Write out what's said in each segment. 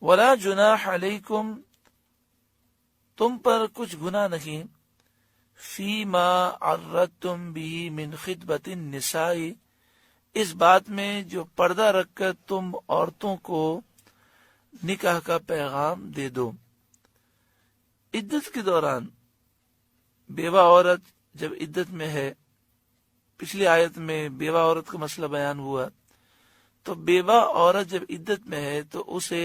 ولا جناح علیکم، تم پر کچھ گناہ نہیں، فیما عرضتم به من خطبۃ النساء، اس بات میں جو پردہ رکھ کر تم عورتوں کو نکاح کا پیغام دے دو۔ عدت کے دوران بیوہ عورت جب عدت میں ہے، پچھلی آیت میں بیوہ عورت کا مسئلہ بیان ہوا، تو بیوہ عورت جب عدت میں ہے تو اسے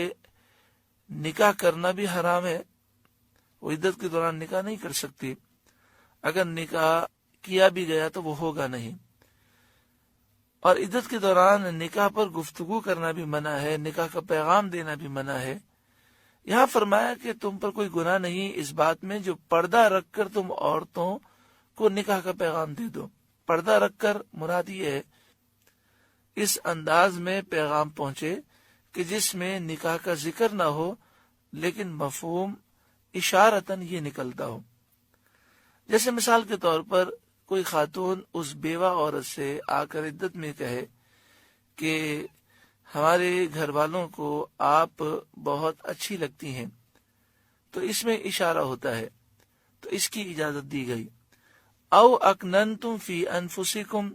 نکاح کرنا بھی حرام ہے، وہ عدت کے دوران نکاح نہیں کر سکتی، اگر نکاح کیا بھی گیا تو وہ ہوگا نہیں، اور عدت کے دوران نکاح پر گفتگو کرنا بھی منع ہے، نکاح کا پیغام دینا بھی منع ہے۔ یہاں فرمایا کہ تم پر کوئی گناہ نہیں اس بات میں جو پردہ رکھ کر تم عورتوں کو نکاح کا پیغام دے دو۔ پردہ رکھ کر مراد یہ ہے اس انداز میں پیغام پہنچے کہ جس میں نکاح کا ذکر نہ ہو لیکن مفہوم اشارتاً یہ نکلتا ہو۔ جیسے مثال کے طور پر کوئی خاتون اس بیوہ عورت سے آ کر عدت میں کہے کہ ہمارے گھر والوں کو آپ بہت اچھی لگتی ہیں، تو اس میں اشارہ ہوتا ہے، تو اس کی اجازت دی گئی۔ او اکننتم فی انفسکم،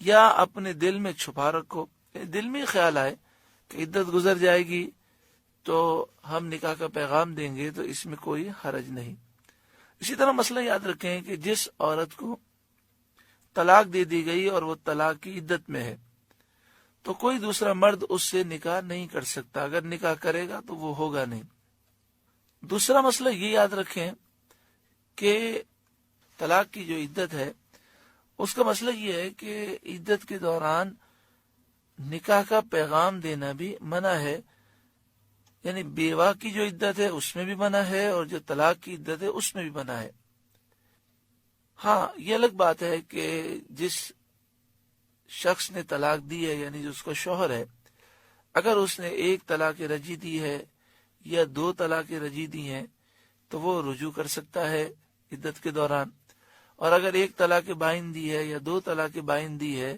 یا اپنے دل میں چھپا رکھو، دل میں خیال آئے کہ عدت گزر جائے گی تو ہم نکاح کا پیغام دیں گے، تو اس میں کوئی حرج نہیں۔ اسی طرح مسئلہ یاد رکھیں کہ جس عورت کو طلاق دے دی گئی اور وہ طلاق کی عدت میں ہے تو کوئی دوسرا مرد اس سے نکاح نہیں کر سکتا، اگر نکاح کرے گا تو وہ ہوگا نہیں۔ دوسرا مسئلہ یہ یاد رکھیں کہ طلاق کی جو عدت ہے اس کا مسئلہ یہ ہے کہ عدت کے دوران نکاح کا پیغام دینا بھی منع ہے، یعنی بیوہ کی جو عدت ہے اس میں بھی منع ہے اور جو طلاق کی عدت ہے اس میں بھی منع ہے۔ ہاں یہ الگ بات ہے کہ جس شخص نے طلاق دی ہے یعنی جو اس کا شوہر ہے، اگر اس نے ایک طلاق رجعی دی ہے یا 2 طلاق رجعی دی ہیں تو وہ رجوع کر سکتا ہے عدت کے دوران، اور اگر 1 طلاق بائن دی ہے یا 2 طلاق بائن دی ہے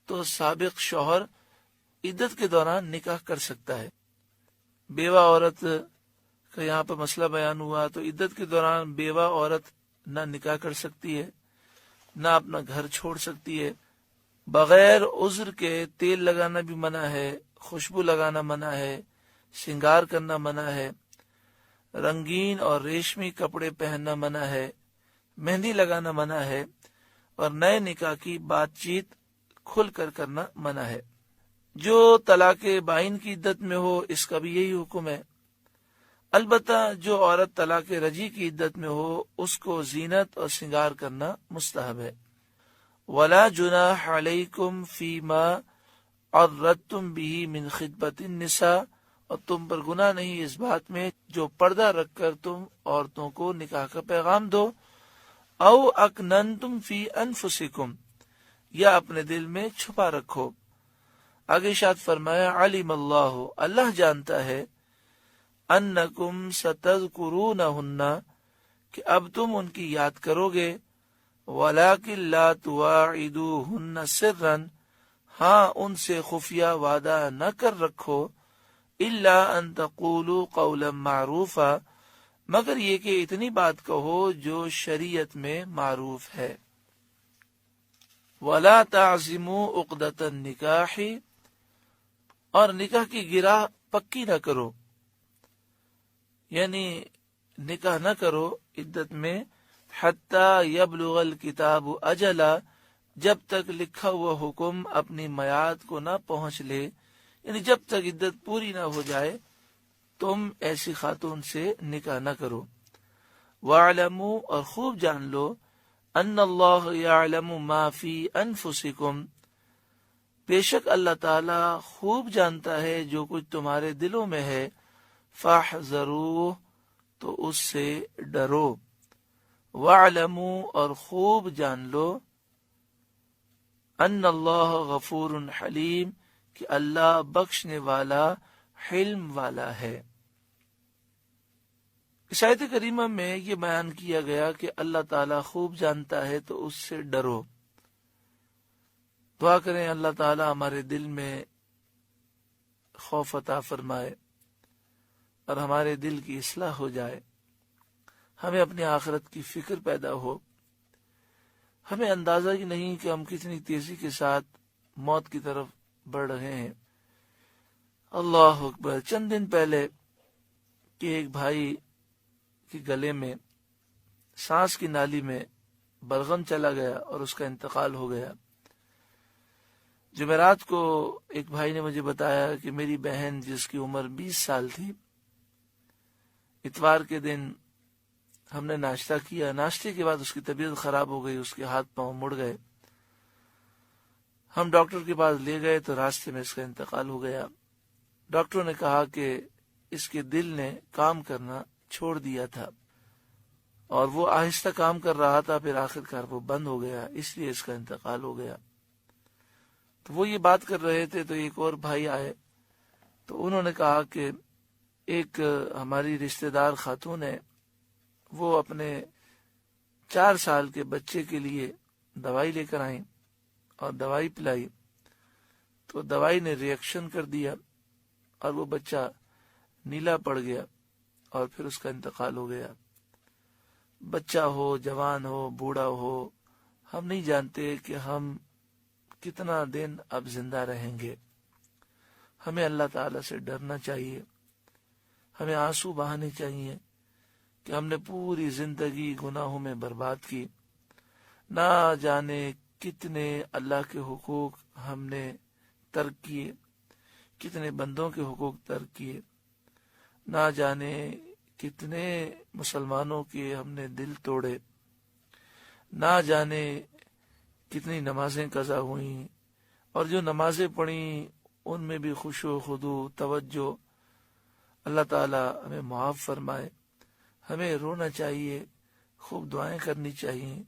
تو سابق شوہر عدت کے دوران نکاح کر سکتا ہے۔ بیوہ عورت کا یہاں پر مسئلہ بیان ہوا، تو عدت کے دوران بیوہ عورت نہ نکاح کر سکتی ہے، نہ اپنا گھر چھوڑ سکتی ہے، بغیر عذر کے تیل لگانا بھی منع ہے، خوشبو لگانا منع ہے، سنگار کرنا منع ہے، رنگین اور ریشمی کپڑے پہننا منع ہے، مہندی لگانا منع ہے، اور نئے نکاح کی بات چیت کھل کر کرنا منع ہے۔ جو طلاق بائن کی عدت میں ہو اس کا بھی یہی حکم ہے۔ البتہ جو عورت طلاق رجعی کی عدت میں ہو اس کو زینت اور سنگار کرنا مستحب ہے۔ ولا جناح علیکم فیما عرضتم به من خطبۃ النساء، اور تم پر گناہ نہیں اس بات میں جو پردہ رکھ کر تم عورتوں کو نکاح کا پیغام دو۔ او اکننتم فی انفسکم، یا اپنے دل میں چھپا رکھو۔ آگے ارشاد فرمایا علم اللہ، اللہ جانتا ہے، انکم ستذکرونہن، کہ اب تم ان کی یاد کرو گے، ولیکن لا تواعدوہن سرا، ہاں ان سے خفیہ وعدہ نہ کر رکھو، الا ان تقولوا قولا معروفا، مگر یہ کہ اتنی بات کہو جو شریعت میں معروف ہے۔ ولا تعزموا عقدۃ النکاح، اور نکاح کی گرہ پکی نہ کرو، یعنی نکاح نہ کرو عدت میں، حتی یبلغ الکتاب اجلا، جب تک لکھا ہوا حکم اپنی میعاد کو نہ پہنچ لے، یعنی جب تک عدت پوری نہ ہو جائے تم ایسی خاتون سے نکاح نہ کرو۔ وَاعْلَمُوا، اور خوب جان لو، ان اللہ یعلم ما فی انفسکم، بے شک اللہ تعالی خوب جانتا ہے جو کچھ تمہارے دلوں میں ہے، فاحذروہ، تو اس سے ڈرو، وَاعْلَمُوا، اور خوب جان لو، ان اللہ غفور حلیم، کہ اللہ بخشنے والا حلم والا ہے۔ اس آیت کریمہ میں یہ بیان کیا گیا کہ اللہ تعالیٰ خوب جانتا ہے تو اس سے ڈرو۔ دعا کریں اللہ تعالیٰ ہمارے دل میں خوف عطا فرمائے۔ اور ہمارے دل کی اصلاح ہو جائے، ہمیں اپنی آخرت کی فکر پیدا ہو، ہمیں اندازہ ہی نہیں کہ ہم کتنی تیزی کے ساتھ موت کی طرف بڑھ رہے ہیں۔ اللہ اکبر۔ چند دن پہلے کہ ایک بھائی کے گلے میں سانس کی نالی میں بلغم چلا گیا اور اس کا انتقال ہو گیا۔ جمعرات کو ایک بھائی نے مجھے بتایا کہ میری بہن جس کی عمر 20 سال تھی، اتوار کے دن ہم نے ناشتہ کیا، ناشتے کے بعد اس کی طبیعت خراب ہو گئی، اس کے ہاتھ پاؤں مڑ گئے، ہم ڈاکٹر کے پاس لے گئے تو راستے میں اس کا انتقال ہو گیا۔ ڈاکٹروں نے کہا کہ اس کے دل نے کام کرنا چھوڑ دیا تھا اور وہ آہستہ کام کر رہا تھا، پھر آخرکار وہ بند ہو گیا، اس لیے اس کا انتقال ہو گیا۔ تو وہ یہ بات کر رہے تھے تو ایک اور بھائی آئے تو انہوں نے کہا کہ ایک ہماری رشتہ دار خاتون ہے، وہ اپنے 4 سال کے بچے کے لیے دوائی لے کر آئیں اور دوائی پلائی تو دوائی نے ری ایکشن کر دیا اور وہ بچہ نیلا پڑ گیا اور پھر اس کا انتقال ہو گیا۔ بچہ ہو، جوان ہو، بوڑھا ہو، ہم نہیں جانتے کہ ہم کتنا دن اب زندہ رہیں گے۔ ہمیں اللہ تعالی سے ڈرنا چاہیے، ہمیں آنسو بہانے چاہیے کہ ہم نے پوری زندگی گناہوں میں برباد کی، نہ جانے کتنے اللہ کے حقوق ہم نے ترک کیے، کتنے بندوں کے حقوق ترک کیے، نہ جانے کتنے مسلمانوں کے ہم نے دل توڑے، نہ جانے کتنی نمازیں قضا ہوئیں، اور جو نمازیں پڑھیں ان میں بھی خشوع و خضوع، توجہ۔ اللہ تعالی ہمیں معاف فرمائے۔ ہمیں رونا چاہیے، خوب دعائیں کرنی چاہیے،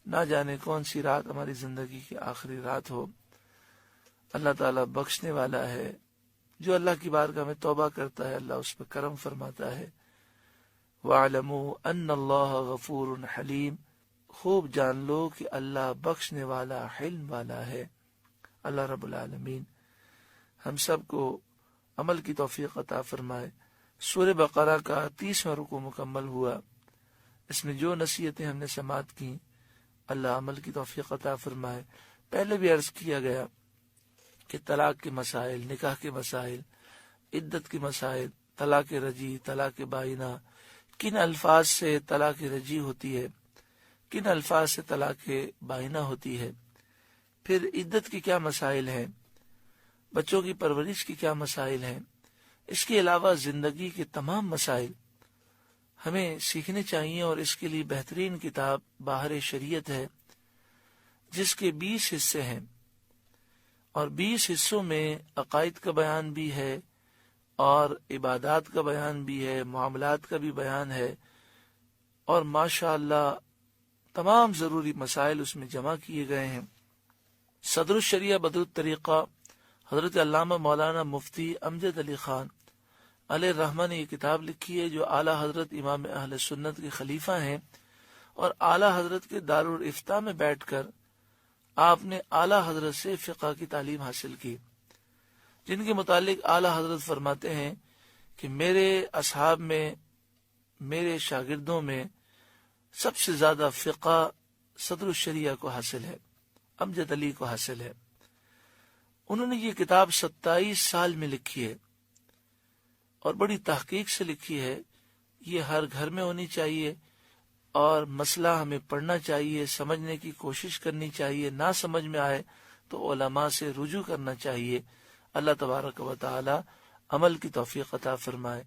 نہ جانے کون سی رات ہماری زندگی کی آخری رات ہو۔ اللہ تعالیٰ بخشنے والا ہے، جو اللہ کی بارگاہ میں توبہ کرتا ہے اللہ اس پہ کرم فرماتا ہے۔ وَاعْلَمُوا أَنَّ اللَّهَ غَفُورٌ حَلِيمٌ، خوب جان لو کہ اللہ بخشنے والا، حلم والا ہے۔ اللہ رب العالمین ہم سب کو عمل کی توفیق عطا فرمائے۔ سورہ بقرہ کا 30واں رکوع مکمل ہوا، اس میں جو نصیحتیں ہم نے سماعت کی اللہ عمل کی توفیق عطا فرمائے۔ پہلے بھی عرض کیا گیا کہ طلاق کے مسائل، نکاح کے مسائل، عدت کے مسائل، طلاق رجی، طلاق بائنہ، کن الفاظ سے طلاق رجی ہوتی ہے، کن الفاظ سے طلاق بائنہ ہوتی ہے، پھر عدت کے کیا مسائل ہیں، بچوں کی پرورش کے کیا مسائل ہیں، اس کے علاوہ زندگی کے تمام مسائل ہمیں سیکھنے چاہیے۔ اور اس کے لیے بہترین کتاب باہر شریعت ہے، جس کے 20 حصے ہیں، اور 20 حصوں میں عقائد کا بیان بھی ہے اور عبادات کا بیان بھی ہے، معاملات کا بھی بیان ہے، اور ماشاءاللہ تمام ضروری مسائل اس میں جمع کیے گئے ہیں۔ صدر الشریعہ بدر الطریقہ حضرت علامہ مولانا مفتی امجد علی خان علیہ الرحمہ نے یہ کتاب لکھی ہے، جو اعلیٰ حضرت امام اہل سنت کے خلیفہ ہیں، اور اعلیٰ حضرت کے دارالافتاء میں بیٹھ کر آپ نے اعلیٰ حضرت سے فقہ کی تعلیم حاصل کی، جن کے متعلق اعلیٰ حضرت فرماتے ہیں کہ میرے اصحاب میں، میرے شاگردوں میں سب سے زیادہ فقہ صدر الشریعہ کو حاصل ہے، امجد علی کو حاصل ہے۔ انہوں نے یہ کتاب 27 سال میں لکھی ہے اور بڑی تحقیق سے لکھی ہے۔ یہ ہر گھر میں ہونی چاہیے اور مسئلہ ہمیں پڑھنا چاہیے، سمجھنے کی کوشش کرنی چاہیے، نہ سمجھ میں آئے تو علماء سے رجوع کرنا چاہیے۔ اللہ تبارک و تعالی عمل کی توفیق عطا فرمائے۔